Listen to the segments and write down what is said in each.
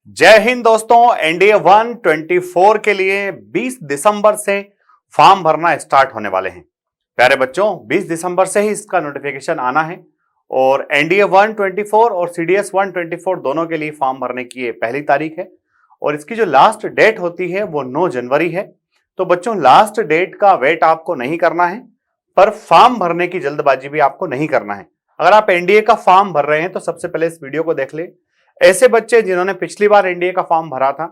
जय हिंद दोस्तों। एनडीए 124 के लिए 20 दिसंबर से फॉर्म भरना स्टार्ट होने वाले हैं। प्यारे बच्चों, 20 दिसंबर से ही इसका नोटिफिकेशन आना है और एनडीए 124 और सीडीएस 124 दोनों के लिए फॉर्म भरने की ये पहली तारीख है और इसकी जो लास्ट डेट होती है वो 9 जनवरी है। तो बच्चों, लास्ट डेट का वेट आपको नहीं करना है, पर फॉर्म भरने की जल्दबाजी भी आपको नहीं करना है। अगर आप एनडीए का फॉर्म भर रहे हैं तो सबसे पहले इस वीडियो को देख ले। ऐसे बच्चे जिन्होंने पिछली बार एनडीए का फॉर्म भरा था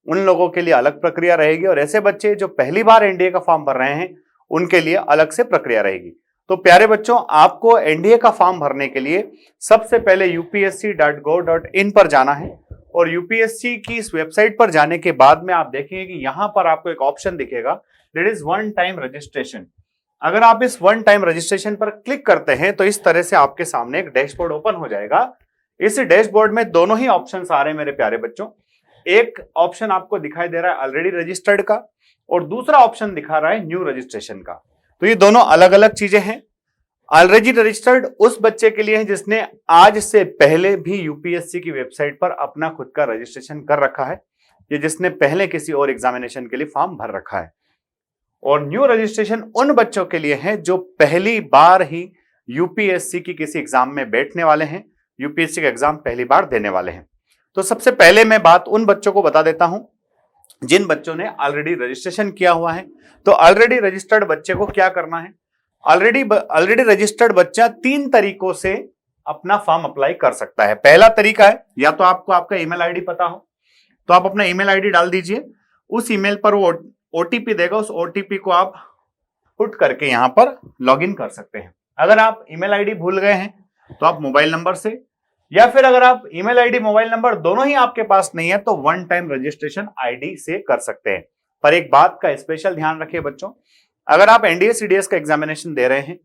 उन लोगों के लिए अलग प्रक्रिया रहेगी और ऐसे बच्चे जो पहली बार एनडीए का फॉर्म भर रहे हैं उनके लिए अलग से प्रक्रिया रहेगी। तो प्यारे बच्चों, आपको एनडीए का फॉर्म भरने के लिए सबसे पहले upsc.go.in पर जाना है और यूपीएससी की इस वेबसाइट पर जाने के बाद में आप देखेंगे कि यहां पर आपको एक ऑप्शन दिखेगा, that is one time registration. अगर आप इस वन टाइम रजिस्ट्रेशन पर क्लिक करते हैं तो इस तरह से आपके सामने एक डैशबोर्ड ओपन हो जाएगा। इस डैशबोर्ड में दोनों ही ऑप्शंस आ रहे हैं मेरे प्यारे बच्चों। एक ऑप्शन आपको दिखाई दे रहा है ऑलरेडी रजिस्टर्ड का और दूसरा ऑप्शन दिखा रहा है न्यू रजिस्ट्रेशन का। तो ये दोनों अलग अलग चीजें हैं। ऑलरेडी रजिस्टर्ड उस बच्चे के लिए है जिसने आज से पहले भी यूपीएससी की वेबसाइट पर अपना खुद का रजिस्ट्रेशन कर रखा है या जिसने पहले किसी और एग्जामिनेशन के लिए फॉर्म भर रखा है। और न्यू रजिस्ट्रेशन उन बच्चों के लिए है जो पहली बार ही यूपीएससी की किसी एग्जाम में बैठने वाले हैं, यूपीएससी का एग्जाम पहली बार देने वाले हैं। तो सबसे पहले मैं बात उन बच्चों को बता देता हूं जिन बच्चों ने ऑलरेडी रजिस्ट्रेशन किया हुआ है। तो ऑलरेडी रजिस्टर्ड बच्चे को क्या करना है? ऑलरेडी रजिस्टर्ड बच्चा 3 तरीकों से अपना फॉर्म अप्लाई कर सकता है। पहला तरीका है, या तो आपको आपका ईमेल आईडी पता हो तो आप अपना ईमेल आईडी डाल दीजिए, उस ईमेल पर वो ओटीपी देगा, उस ओटीपी को आप पुट करके यहां पर लॉगिन कर सकते हैं। अगर आप ईमेल आईडी भूल गए हैं तो आप मोबाइल नंबर से, या फिर अगर आप ईमेल आईडी मोबाइल नंबर दोनों ही आपके पास नहीं है तो वन टाइम रजिस्ट्रेशन आईडी से कर सकते हैं। पर एक बात का स्पेशल ध्यान रखिए बच्चों, अगर आप एनडीए सीडीएस का एग्जामिनेशन दे रहे हैं,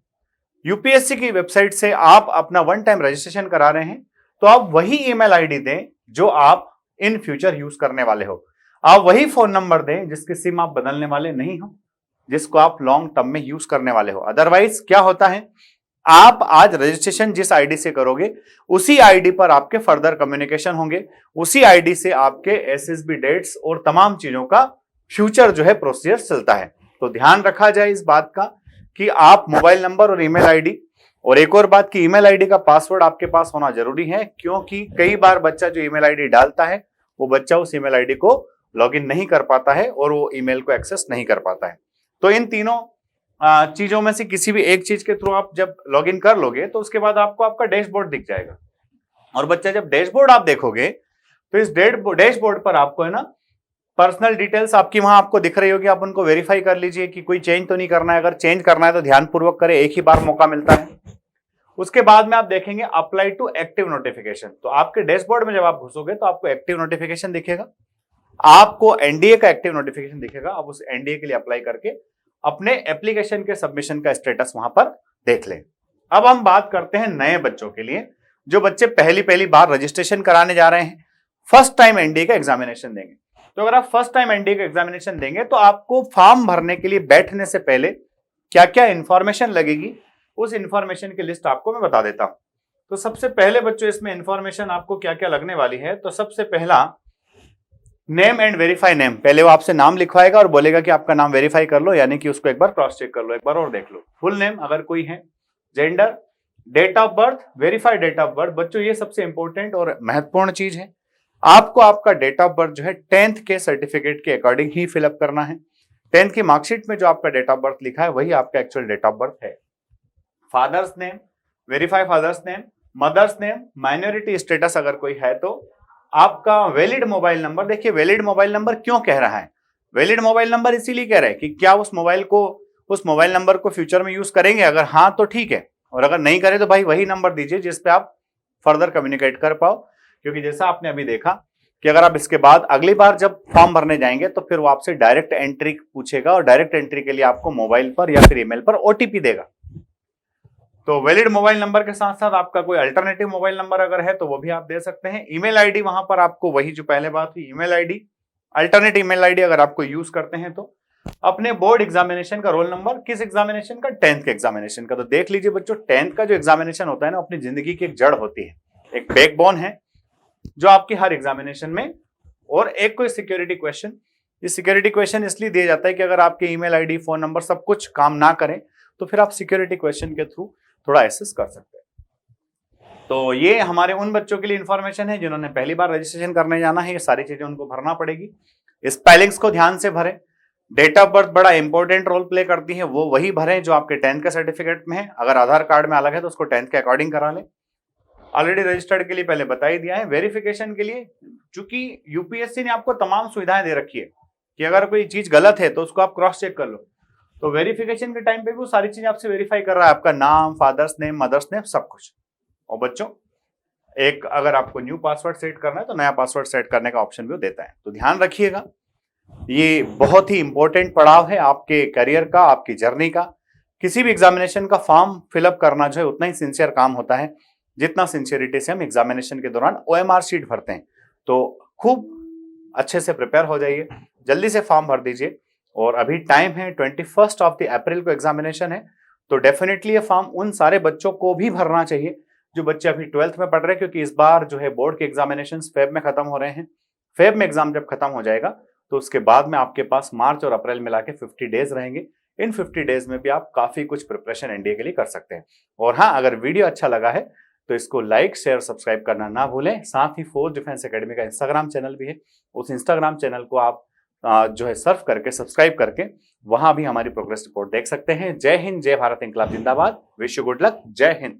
यूपीएससी की वेबसाइट से आप अपना वन टाइम रजिस्ट्रेशन करा रहे हैं, तो आप वही ईमेल आईडी दें जो आप इन फ्यूचर यूज करने वाले हो। आप वही फोन नंबर दें जिसकी सिम आप बदलने वाले नहीं हो, जिसको आप लॉन्ग टर्म में यूज करने वाले हो। अदरवाइज क्या होता है, आप आज रजिस्ट्रेशन जिस आईडी से करोगे उसी आईडी पर आपके फर्दर कम्युनिकेशन होंगे, उसी आईडी से आपके एसएसबी डेट्स और तमाम चीजों का फ्यूचर जो है प्रोसीजर चलता है। तो ध्यान रखा जाए इस बात का कि आप मोबाइल नंबर और ईमेल आईडी, और एक और बात कि ईमेल आईडी का पासवर्ड आपके पास होना जरूरी है, क्योंकि कई बार बच्चा जो ईमेल आईडी डालता है वो बच्चा उस ईमेल आईडी को लॉगिन नहीं कर पाता है और वो ईमेल को एक्सेस नहीं कर पाता है। तो इन तीनों चीजों में से किसी भी एक चीज के थ्रू आप जब लॉगिन कर लोगे तो उसके बाद आपको आपका डैशबोर्ड दिख जाएगा। और बच्चा, जब डैशबोर्ड आप देखोगे तो इस डैशबोर्ड पर आपको है ना पर्सनल डिटेल्स आपकी वहां आपको दिख रही होगी। आप उनको वेरीफाई कर लीजिए कि कोई चेंज तो नहीं करना है। अगर चेंज करना है तो ध्यानपूर्वक करें, एक ही बार मौका मिलता है। उसके बाद में आप देखेंगे अप्लाई टू एक्टिव नोटिफिकेशन। तो आपके डैशबोर्ड में जब आप घुसोगे तो आपको एक्टिव नोटिफिकेशन दिखेगा, आपको एनडीए का एक्टिव नोटिफिकेशन दिखेगा। आप उस एनडीए के लिए अप्लाई करके अपने एप्लीकेशन के सबमिशन का स्टेटस वहां पर देख लें। अब हम बात करते हैं नए बच्चों के लिए, जो बच्चे पहली बार रजिस्ट्रेशन कराने जा रहे हैं, फर्स्ट टाइम एनडीए का एग्जामिनेशन देंगे। तो अगर आप फर्स्ट टाइम एनडीए का एग्जामिनेशन देंगे तो आपको फॉर्म भरने के लिए बैठने से पहले क्या क्या इंफॉर्मेशन लगेगी, उस इंफॉर्मेशन की लिस्ट आपको मैं बता देता हूं। तो सबसे पहले बच्चों, इसमें इंफॉर्मेशन आपको क्या क्या लगने वाली है। तो सबसे पहला, नेम एंड वेरीफाई नेम। पहले वो आपसे नाम लिखवाएगा और बोलेगा कि आपका नाम वेरीफाई कर लो, यानी कि उसको एक बार क्रॉस चेक कर लो, एक बार और देख लो। फुल नेम अगर कोई है, gender, date of birth, verify date of birth. बच्चों, ये सबसे इंपॉर्टेंट और महत्वपूर्ण चीज है। आपको आपका डेट ऑफ बर्थ जो है 10th के सर्टिफिकेट के अकॉर्डिंग ही फिलअप करना है। 10th की मार्कशीट में जो आपका डेट ऑफ बर्थ लिखा है वही आपका एक्चुअल डेट ऑफ बर्थ है। Father's name, verify father's name, mother's name, minority status अगर कोई है तो आपका वैलिड मोबाइल नंबर। देखिए, वैलिड मोबाइल नंबर क्यों कह रहा है? वैलिड मोबाइल नंबर इसीलिए कह रहा है कि क्या उस मोबाइल नंबर को फ्यूचर में यूज करेंगे। अगर हाँ तो ठीक है, और अगर नहीं करें तो भाई वही नंबर दीजिए जिस पे आप फर्दर कम्युनिकेट कर पाओ। क्योंकि जैसा आपने अभी देखा कि अगर आप इसके बाद अगली बार जब फॉर्म भरने जाएंगे तो फिर वो आपसे डायरेक्ट एंट्री पूछेगा और डायरेक्ट एंट्री के लिए आपको मोबाइल पर या फिर ईमेल पर ओटीपी देगा। तो वैलिड मोबाइल नंबर के साथ साथ आपका कोई अल्टरनेटिव मोबाइल नंबर अगर है तो वो भी आप दे सकते हैं। ईमेल आईडी वहां पर आपको वही जो पहले बात हुई, email ID, alternate email ID अगर आपको यूज करते हैं तो अपने बोर्ड एग्जामिनेशन का रोल नंबर, किस एग्जामिनेशन का, 10th के एग्जामिनेशन का। तो देख लीजिए बच्चों, 10th का जो एग्जामिनेशन होता है ना, अपनी जिंदगी की एक जड़ होती है, एक बैकबोन है जो आपकी हर एग्जामिनेशन में और एक कोई सिक्योरिटी क्वेश्चन। ये सिक्योरिटी क्वेश्चन इसलिए दिया जाता है कि अगर आपके ईमेल आईडी, फोन नंबर सब कुछ काम ना करें तो फिर आप सिक्योरिटी क्वेश्चन के थ्रू थोड़ा एसेस कर सकते हैं। तो ये हमारे उन बच्चों के लिए इंफॉर्मेशन है जिन्होंने पहली बार रजिस्ट्रेशन करने जाना है। ये सारी चीजें उनको भरना पड़ेगी। स्पेलिंग्स को ध्यान से भरें। डेट ऑफ बर्थ बड़ा इंपॉर्टेंट रोल प्ले करती है, वो वही भरें जो आपके 10th के सर्टिफिकेट में है। अगर आधार कार्ड में अलग है तो उसको 10th के अकॉर्डिंग करा लें। ऑलरेडी रजिस्टर्ड के लिए पहले बता ही दिया है। वेरिफिकेशन के लिए चूंकि यूपीएससी ने आपको तमाम सुविधाएं दे रखी है कि अगर कोई चीज गलत है तो उसको आप क्रॉस चेक कर लो, तो वेरिफिकेशन के टाइम पे भी वो सारी चीजें आपसे वेरीफाई कर रहा है, आपका नाम, फादर्स नेम, मदर्स नेम, सब कुछ। और बच्चों, एक अगर आपको न्यू पासवर्ड सेट करना है तो नया पासवर्ड सेट करने का ऑप्शन भी वो देता है, तो ध्यान रखिएगा। ये बहुत ही इंपॉर्टेंट पड़ाव है आपके करियर का, आपकी जर्नी का। किसी भी एग्जामिनेशन का फॉर्म फिलअप करना जो है उतना ही सिंसियर काम होता है जितना सिंसियरिटी से हम एग्जामिनेशन के दौरान ओएमआर शीट भरते हैं। तो खूब अच्छे से प्रिपेयर हो जाइए, जल्दी से फॉर्म भर दीजिए। और अभी टाइम है, 21 अप्रैल को एग्जामिनेशन है, तो डेफिनेटली ये फॉर्म उन सारे बच्चों को भी भरना चाहिए जो बच्चे अभी 12th में पढ़ रहे हैं, क्योंकि इस बार जो है बोर्ड के एग्जामिनेशन फेब में खत्म हो रहे हैं। फेब में एग्जाम जब खत्म हो जाएगा तो उसके बाद में आपके पास मार्च और अप्रैल मिला के 50 डेज रहेंगे। इन 50 डेज में भी आप काफी कुछ प्रिपरेशन एनडीए के लिए कर सकते हैं। और हाँ, अगर वीडियो अच्छा लगा है तो इसको लाइक, शेयर, सब्सक्राइब करना ना भूलें। साथ ही फोर्स डिफेंस एकेडमी का इंस्टाग्राम चैनल भी है, उस इंस्टाग्राम चैनल को आप जो है सर्फ करके, सब्सक्राइब करके वहां भी हमारी प्रोग्रेस रिपोर्ट देख सकते हैं। जय हिंद, जय भारत, इंकलाब जिंदाबाद। Wish you good luck. जय हिंद।